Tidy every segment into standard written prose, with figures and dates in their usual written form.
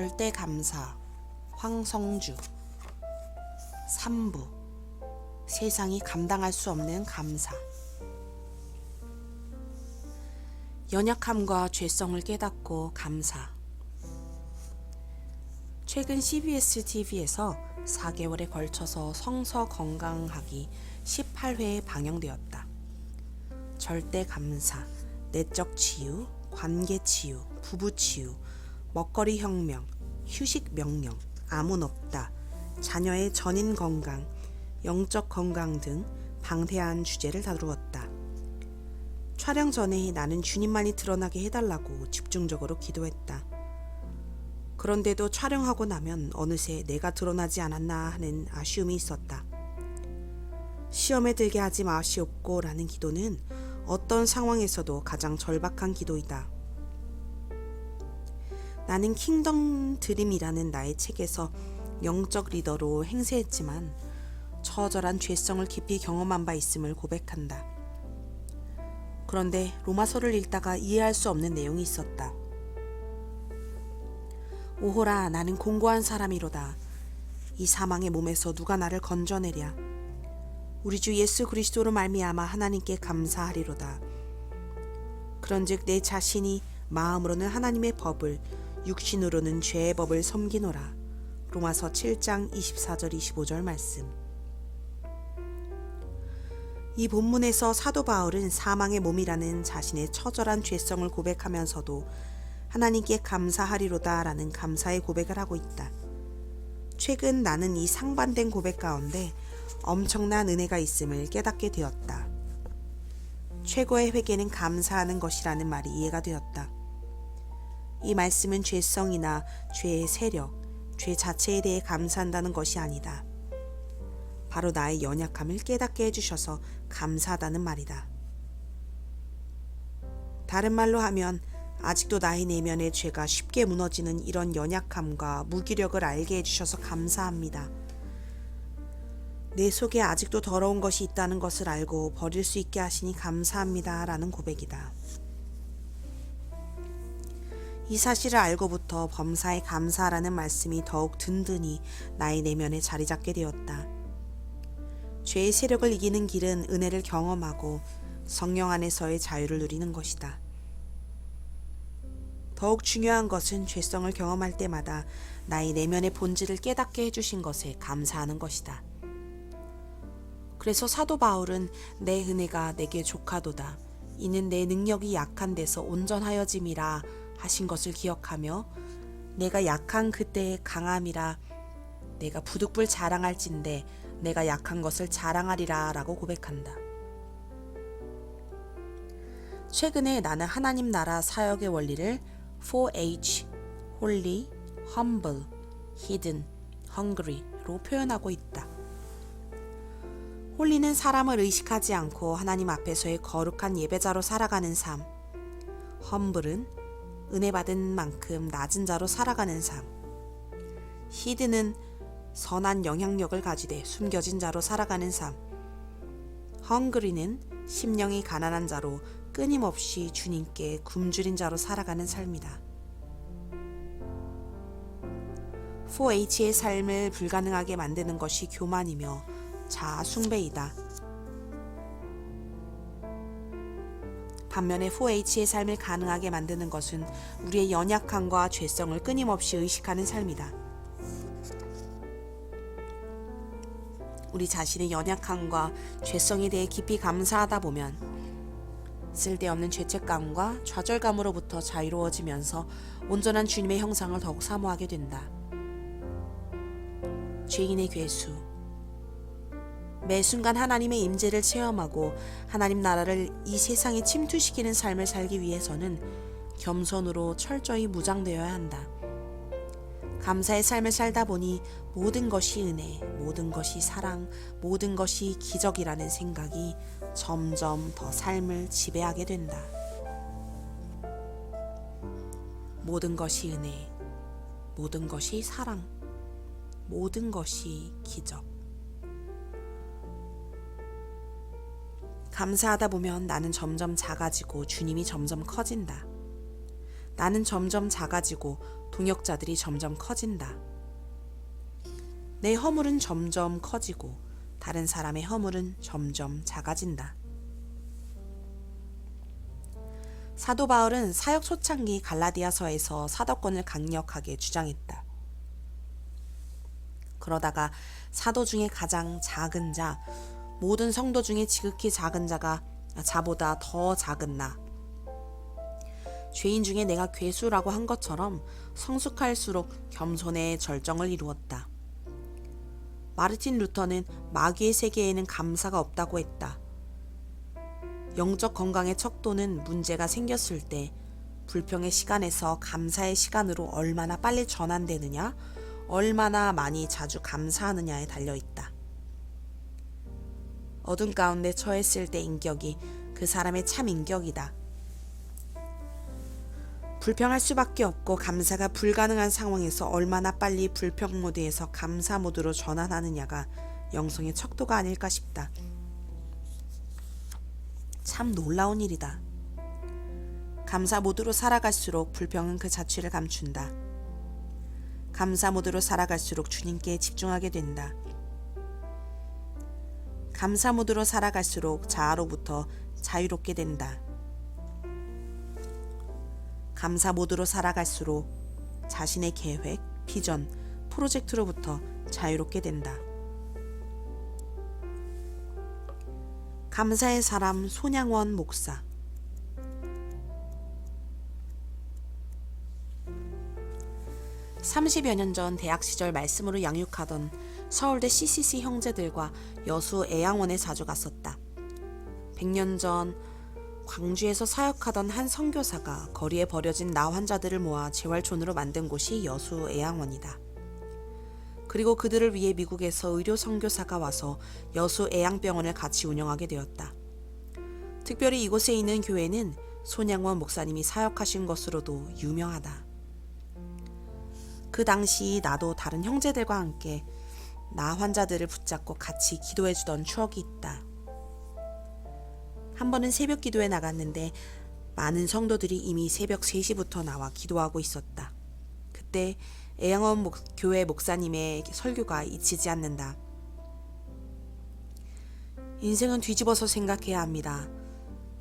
절대 감사 황성주 3부 세상이 감당할 수 없는 감사. 연약함과 죄성을 깨닫고 감사. 최근 CBS TV에서 4개월에 걸쳐서 성서 건강학이 18회 방영되었다. 절대 감사, 내적 치유, 관계 치유, 부부 치유, 먹거리 혁명, 휴식 명령, 암은 없다, 자녀의 전인 건강, 영적 건강 등 방대한 주제를 다루었다. 촬영 전에 나는 주님만이 드러나게 해달라고 집중적으로 기도했다. 그런데도 촬영하고 나면 어느새 내가 드러나지 않았나 하는 아쉬움이 있었다. 시험에 들게 하지 마시옵고 라는 기도는 어떤 상황에서도 가장 절박한 기도이다. 나는 킹덤 드림이라는 나의 책에서 영적 리더로 행세했지만 처절한 죄성을 깊이 경험한 바 있음을 고백한다. 그런데 로마서를 읽다가 이해할 수 없는 내용이 있었다. 오호라, 나는 공고한 사람이로다. 이 사망의 몸에서 누가 나를 건져내랴. 우리 주 예수 그리스도로 말미암아 하나님께 감사하리로다. 그런즉 내 자신이 마음으로는 하나님의 법을, 육신으로는 죄의 법을 섬기노라. 로마서 7장 24절 25절 말씀. 이 본문에서 사도 바울은 사망의 몸이라는 자신의 처절한 죄성을 고백하면서도 하나님께 감사하리로다 라는 감사의 고백을 하고 있다. 최근 나는 이 상반된 고백 가운데 엄청난 은혜가 있음을 깨닫게 되었다. 최고의 회개는 감사하는 것이라는 말이 이해가 되었다. 이 말씀은 죄성이나 죄의 세력, 죄 자체에 대해 감사한다는 것이 아니다. 바로 나의 연약함을 깨닫게 해주셔서 감사하다는 말이다. 다른 말로 하면 아직도 나의 내면의 죄가 쉽게 무너지는 이런 연약함과 무기력을 알게 해주셔서 감사합니다. 내 속에 아직도 더러운 것이 있다는 것을 알고 버릴 수 있게 하시니 감사합니다 라는 고백이다. 이 사실을 알고부터 범사에 감사라는 말씀이 더욱 든든히 나의 내면에 자리 잡게 되었다. 죄의 세력을 이기는 길은 은혜를 경험하고 성령 안에서의 자유를 누리는 것이다. 더욱 중요한 것은 죄성을 경험할 때마다 나의 내면의 본질을 깨닫게 해주신 것에 감사하는 것이다. 그래서 사도 바울은 내 은혜가 내게 족하도다. 이는 내 능력이 약한 데서 온전하여짐이라 하신 것을 기억하며 내가 약한 그때의 강함이라 내가 부득불 자랑할진대 내가 약한 것을 자랑하리라 라고 고백한다. 최근에 나는 하나님 나라 사역의 원리를 4H, Holy, Humble, Hidden, Hungry로 표현하고 있다. 홀리는 사람을 의식하지 않고 하나님 앞에서의 거룩한 예배자로 살아가는 삶. Humble은 은혜 받은 만큼 낮은 자로 살아가는 삶. Hidden은 선한 영향력을 가지되 숨겨진 자로 살아가는 삶. Hungry는 심령이 가난한 자로 끊임없이 주님께 굶주린 자로 살아가는 삶이다. 4H의 삶을 불가능하게 만드는 것이 교만이며 자아 숭배이다. 반면에 4H의 삶을 가능하게 만드는 것은 우리의 연약함과 죄성을 끊임없이 의식하는 삶이다. 우리 자신의 연약함과 죄성에 대해 깊이 감사하다 보면 쓸데없는 죄책감과 좌절감으로부터 자유로워지면서 온전한 주님의 형상을 더욱 사모하게 된다. 죄인의 괴수. 매 순간 하나님의 임재를 체험하고 하나님 나라를 이 세상에 침투시키는 삶을 살기 위해서는 겸손으로 철저히 무장되어야 한다. 감사의 삶을 살다 보니 모든 것이 은혜, 모든 것이 사랑, 모든 것이 기적이라는 생각이 점점 더 삶을 지배하게 된다. 모든 것이 은혜, 모든 것이 사랑, 모든 것이 기적. 감사하다 보면 나는 점점 작아지고 주님이 점점 커진다. 나는 점점 작아지고 동역자들이 점점 커진다. 내 허물은 점점 커지고 다른 사람의 허물은 점점 작아진다. 사도 바울은 사역 초창기 갈라디아서에서 사도권을 강력하게 주장했다. 그러다가 사도 중에 가장 작은 자, 모든 성도 중에 지극히 작은 자가 자보다 더 작은 나, 죄인 중에 내가 괴수라고 한 것처럼 성숙할수록 겸손의 절정을 이루었다. 마르틴 루터는 마귀의 세계에는 감사가 없다고 했다. 영적 건강의 척도는 문제가 생겼을 때 불평의 시간에서 감사의 시간으로 얼마나 빨리 전환되느냐, 얼마나 많이 자주 감사하느냐에 달려있다. 어둠 가운데 처했을 때 인격이 그 사람의 참 인격이다. 불평할 수밖에 없고 감사가 불가능한 상황에서 얼마나 빨리 불평 모드에서 감사 모드로 전환하느냐가 영성의 척도가 아닐까 싶다. 참 놀라운 일이다. 감사 모드로 살아갈수록 불평은 그 자취를 감춘다. 감사 모드로 살아갈수록 주님께 집중하게 된다. 감사 모드로 살아갈수록 자아로부터 자유롭게 된다. 감사 모드로 살아갈수록 자신의 계획, 비전, 프로젝트로부터 자유롭게 된다. 감사의 사람 손양원 목사. (30여 년) 전 대학 시절 말씀으로 양육하던 서울대 CCC 형제들과 여수 애양원에 자주 갔었다. 100년 전 광주에서 사역하던 한 선교사가 거리에 버려진 나 환자들을 모아 재활촌으로 만든 곳이 여수 애양원이다. 그리고 그들을 위해 미국에서 의료 선교사가 와서 여수 애양병원을 같이 운영하게 되었다. 특별히 이곳에 있는 교회는 손양원 목사님이 사역하신 것으로도 유명하다. 그 당시 나도 다른 형제들과 함께 나 환자들을 붙잡고 같이 기도해주던 추억이 있다. 한 번은 새벽 기도에 나갔는데 많은 성도들이 이미 새벽 3시부터 나와 기도하고 있었다. 그때 애양원 교회 목사님의 설교가 잊히지 않는다. 인생은 뒤집어서 생각해야 합니다.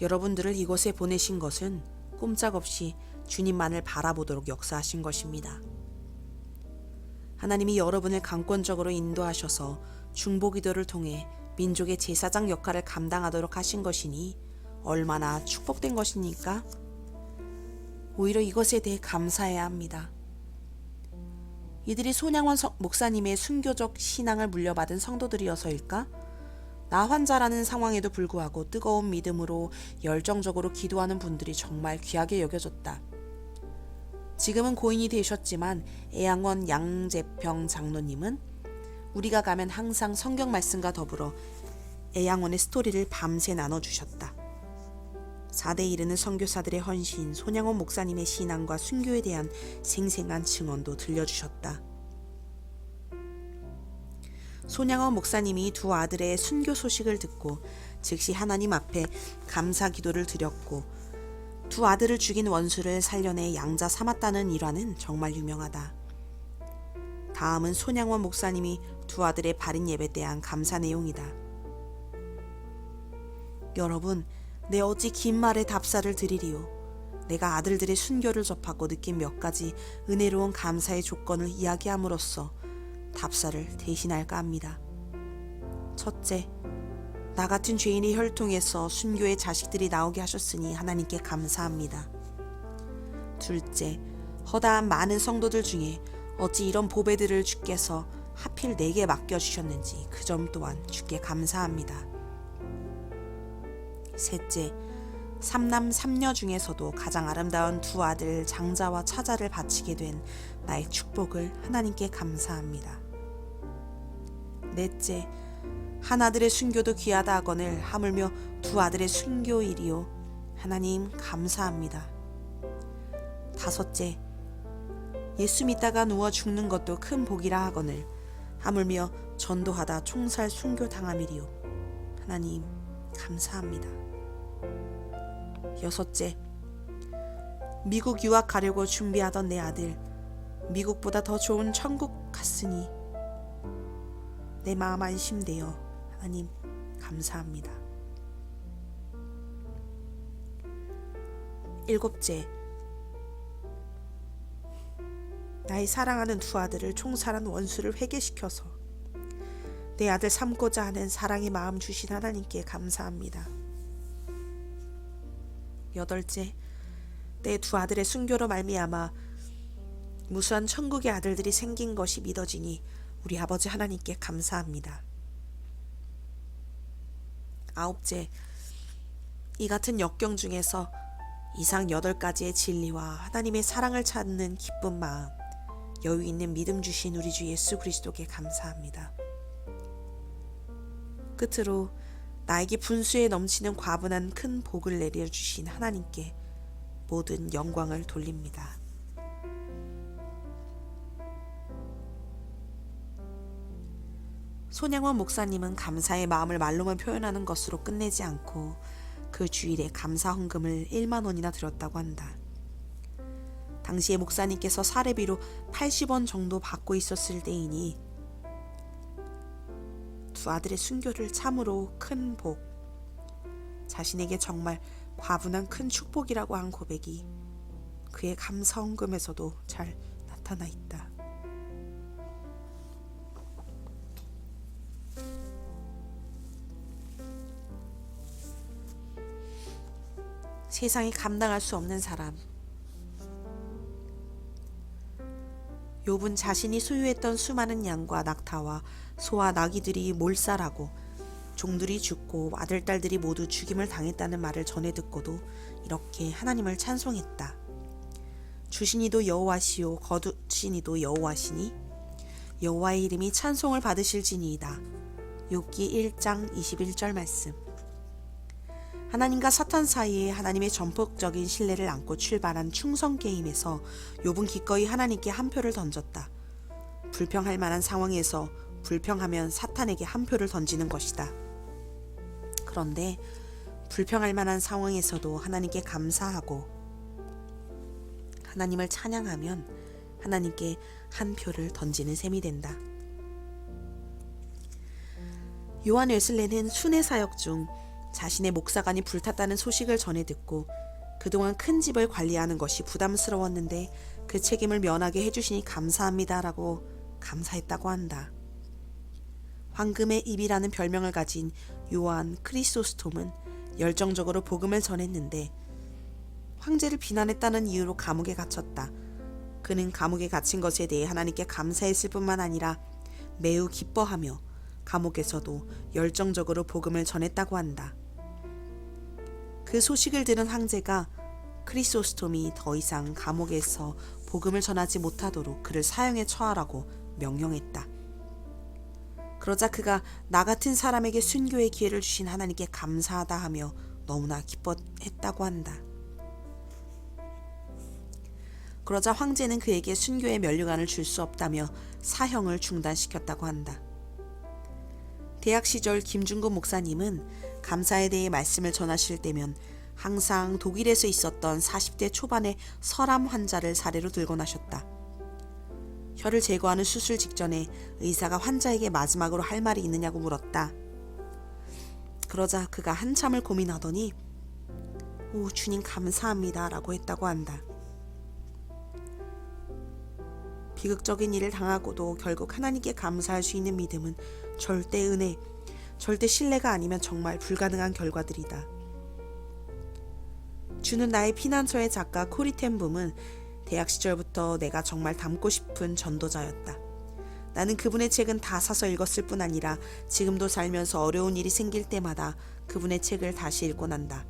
여러분들을 이곳에 보내신 것은 꼼짝없이 주님만을 바라보도록 역사하신 것입니다. 하나님이 여러분을 강권적으로 인도하셔서 중보기도를 통해 민족의 제사장 역할을 감당하도록 하신 것이니 얼마나 축복된 것입니까? 오히려 이것에 대해 감사해야 합니다. 이들이 손양원 목사님의 순교적 신앙을 물려받은 성도들이어서일까? 나 환자라는 상황에도 불구하고 뜨거운 믿음으로 열정적으로 기도하는 분들이 정말 귀하게 여겨졌다. 지금은 고인이 되셨지만 애양원 양재평 장로님은 우리가 가면 항상 성경 말씀과 더불어 애양원의 스토리를 밤새 나눠주셨다. 4대에 이르는 선교사들의 헌신, 손양원 목사님의 신앙과 순교에 대한 생생한 증언도 들려주셨다. 손양원 목사님이 두 아들의 순교 소식을 듣고 즉시 하나님 앞에 감사 기도를 드렸고 두 아들을 죽인 원수를 살려내 양자 삼았다는 일화는 정말 유명하다. 다음은 손양원 목사님이 두 아들의 발인 예배 대한 감사 내용이다. 여러분, 내 어찌 긴 말에 답사를 드리리요. 내가 아들들의 순교를 접하고 느낀 몇 가지 은혜로운 감사의 조건을 이야기함으로써 답사를 대신할까 합니다. 첫째, 나 같은 죄인의 혈통에서 순교의 자식들이 나오게 하셨으니 하나님께 감사합니다. 둘째, 허다한 많은 성도들 중에 어찌 이런 보배들을 주께서 하필 내게 맡겨주셨는지 그 점 또한 주께 감사합니다. 셋째, 삼남 삼녀 중에서도 가장 아름다운 두 아들 장자와 차자를 바치게 된 나의 축복을 하나님께 감사합니다. 넷째, 한 아들의 순교도 귀하다 하거늘 하물며 두 아들의 순교일이요. 하나님 감사합니다. 다섯째, 예수 믿다가 누워 죽는 것도 큰 복이라 하거늘 하물며 전도하다 총살 순교 당함이리요. 하나님 감사합니다. 여섯째, 미국 유학 가려고 준비하던 내 아들 미국보다 더 좋은 천국 갔으니 내 마음 안심돼요. 하나님 감사합니다. 7째, 나의 사랑하는 두 아들을 총살한 원수를 회개시켜서 내 아들 삼고자 하는 사랑의 마음 주신 하나님께 감사합니다. 8째, 내 두 아들의 순교로 말미암아 무수한 천국의 아들들이 생긴 것이 믿어지니 우리 아버지 하나님께 감사합니다. 9째, 이 같은 역경 중에서 이상 8가지의 진리와 하나님의 사랑을 찾는 기쁜 마음, 여유 있는 믿음 주신 우리 주 예수 그리스도께 감사합니다. 끝으로 나에게 분수에 넘치는 과분한 큰 복을 내려주신 하나님께 모든 영광을 돌립니다. 손양원 목사님은 감사의 마음을 말로만 표현하는 것으로 끝내지 않고 그 주일에 감사 헌금을 1만 원이나 드렸다고 한다. 당시에 목사님께서 사례비로 80원 정도 받고 있었을 때이니 두 아들의 순교를 참으로 큰 복, 자신에게 정말 과분한 큰 축복이라고 한 고백이 그의 감사 헌금에서도 잘 나타나 있다. 세상에 감당할 수 없는 사람. 욥은 자신이 소유했던 수많은 양과 낙타와 소와 나귀들이 몰살하고 종들이 죽고 아들, 딸들이 모두 죽임을 당했다는 말을 전해 듣고도 이렇게 하나님을 찬송했다. 주시니도 여호와시요 거두시니도 여호와시니 여호와의 이름이 찬송을 받으실지니이다. 욥기 1장 21절 말씀. 하나님과 사탄 사이에 하나님의 전폭적인 신뢰를 안고 출발한 충성 게임에서 욥은 기꺼이 하나님께 한 표를 던졌다. 불평할 만한 상황에서 불평하면 사탄에게 한 표를 던지는 것이다. 그런데 불평할 만한 상황에서도 하나님께 감사하고 하나님을 찬양하면 하나님께 한 표를 던지는 셈이 된다. 요한 웨슬레는 순회 사역 중 자신의 목사관이 불탔다는 소식을 전해 듣고 그동안 큰 집을 관리하는 것이 부담스러웠는데 그 책임을 면하게 해주시니 감사합니다라고 감사했다고 한다. 황금의 입이라는 별명을 가진 요한 크리소스톰은 열정적으로 복음을 전했는데 황제를 비난했다는 이유로 감옥에 갇혔다. 그는 감옥에 갇힌 것에 대해 하나님께 감사했을 뿐만 아니라 매우 기뻐하며 감옥에서도 열정적으로 복음을 전했다고 한다. 그 소식을 들은 황제가 크리소스톰이 더 이상 감옥에서 복음을 전하지 못하도록 그를 사형에 처하라고 명령했다. 그러자 그가 나 같은 사람에게 순교의 기회를 주신 하나님께 감사하다 하며 너무나 기뻐했다고 한다. 그러자 황제는 그에게 순교의 면류관을 줄 수 없다며 사형을 중단시켰다고 한다. 대학 시절 김중근 목사님은 감사에 대해 말씀을 전하실 때면 항상 독일에서 있었던 40대 초반의 설암 환자를 사례로 들곤 하셨다. 혀를 제거하는 수술 직전에 의사가 환자에게 마지막으로 할 말이 있느냐고 물었다. 그러자 그가 한참을 고민하더니 오 주님 감사합니다 라고 했다고 한다. 비극적인 일을 당하고도 결국 하나님께 감사할 수 있는 믿음은 절대 은혜, 절대 신뢰가 아니면 정말 불가능한 결과들이다. 주는 나의 피난처의 작가 코리 텐붐은 대학 시절부터 내가 정말 닮고 싶은 전도자였다. 나는 그분의 책은 다 사서 읽었을 뿐 아니라 지금도 살면서 어려운 일이 생길 때마다 그분의 책을 다시 읽곤 한다.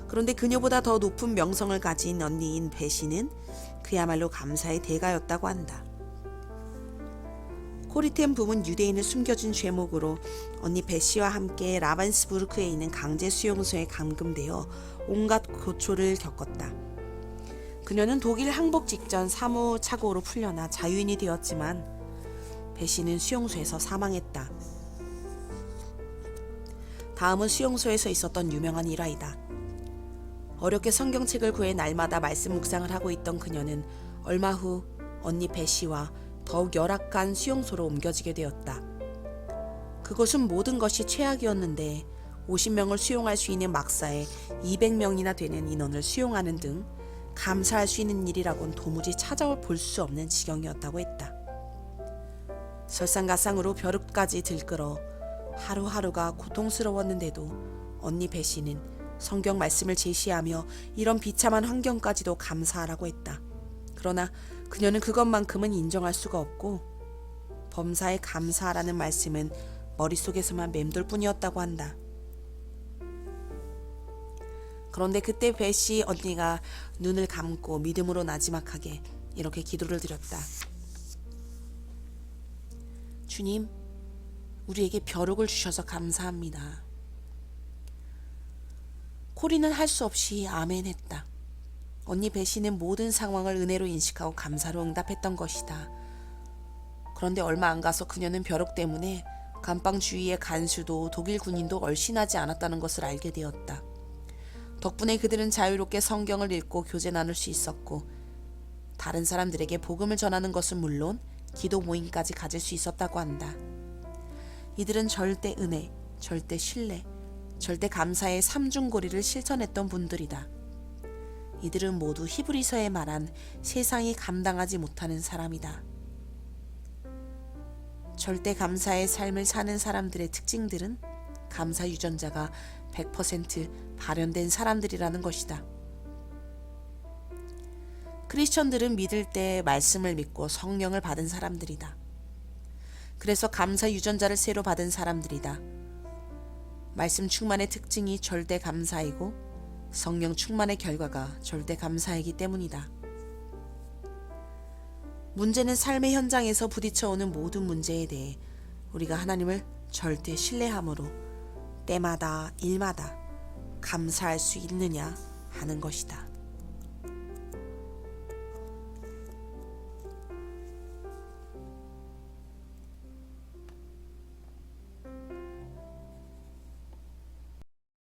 그런데 그녀보다 더 높은 명성을 가진 언니인 베시는 그야말로 감사의 대가였다고 한다. 코리텐 붐은 유대인을 숨겨준 죄목으로 언니 베시와 함께 라반스부르크에 있는 강제 수용소에 감금되어 온갖 고초를 겪었다. 그녀는 독일 항복 직전 사무차고로 풀려나 자유인이 되었지만 베시는 수용소에서 사망했다. 다음은 수용소에서 있었던 유명한 일화이다. 어렵게 성경책을 구해 날마다 말씀 묵상을 하고 있던 그녀는 얼마 후 언니 배씨와 더욱 열악한 수용소로 옮겨지게 되었다. 그곳은 모든 것이 최악이었는데 50명을 수용할 수 있는 막사에 200명이나 되는 인원을 수용하는 등 감사할 수 있는 일이라곤 도무지 찾아볼 수 없는 지경이었다고 했다. 설상가상으로 벼룩까지 들끓어 하루하루가 고통스러웠는데도 언니 배씨는 성경 말씀을 제시하며 이런 비참한 환경까지도 감사하라고 했다. 그러나 그녀는 그것만큼은 인정할 수가 없고 범사에 감사하라는 말씀은 머릿속에서만 맴돌 뿐이었다고 한다. 그런데 그때 배씨 언니가 눈을 감고 믿음으로 나지막하게 이렇게 기도를 드렸다. 주님, 우리에게 벼룩을 주셔서 감사합니다. 코리는 할 수 없이 아멘 했다. 언니 배씨는 모든 상황을 은혜로 인식하고 감사로 응답했던 것이다. 그런데 얼마 안 가서 그녀는 벼룩 때문에 감방 주위의 간수도 독일 군인도 얼씬하지 않았다는 것을 알게 되었다. 덕분에 그들은 자유롭게 성경을 읽고 교제 나눌 수 있었고 다른 사람들에게 복음을 전하는 것은 물론 기도 모임까지 가질 수 있었다고 한다. 이들은 절대 은혜, 절대 신뢰, 절대 감사의 삼중고리를 실천했던 분들이다. 이들은 모두 히브리서에 말한 세상이 감당하지 못하는 사람이다. 절대 감사의 삶을 사는 사람들의 특징들은 감사 유전자가 100% 발현된 사람들이라는 것이다. 크리스천들은 믿을 때 말씀을 믿고 성령을 받은 사람들이다. 그래서 감사 유전자를 새로 받은 사람들이다. 말씀 충만의 특징이 절대 감사이고 성령 충만의 결과가 절대 감사이기 때문이다. 문제는 삶의 현장에서 부딪혀오는 모든 문제에 대해 우리가 하나님을 절대 신뢰함으로 때마다 일마다 감사할 수 있느냐 하는 것이다.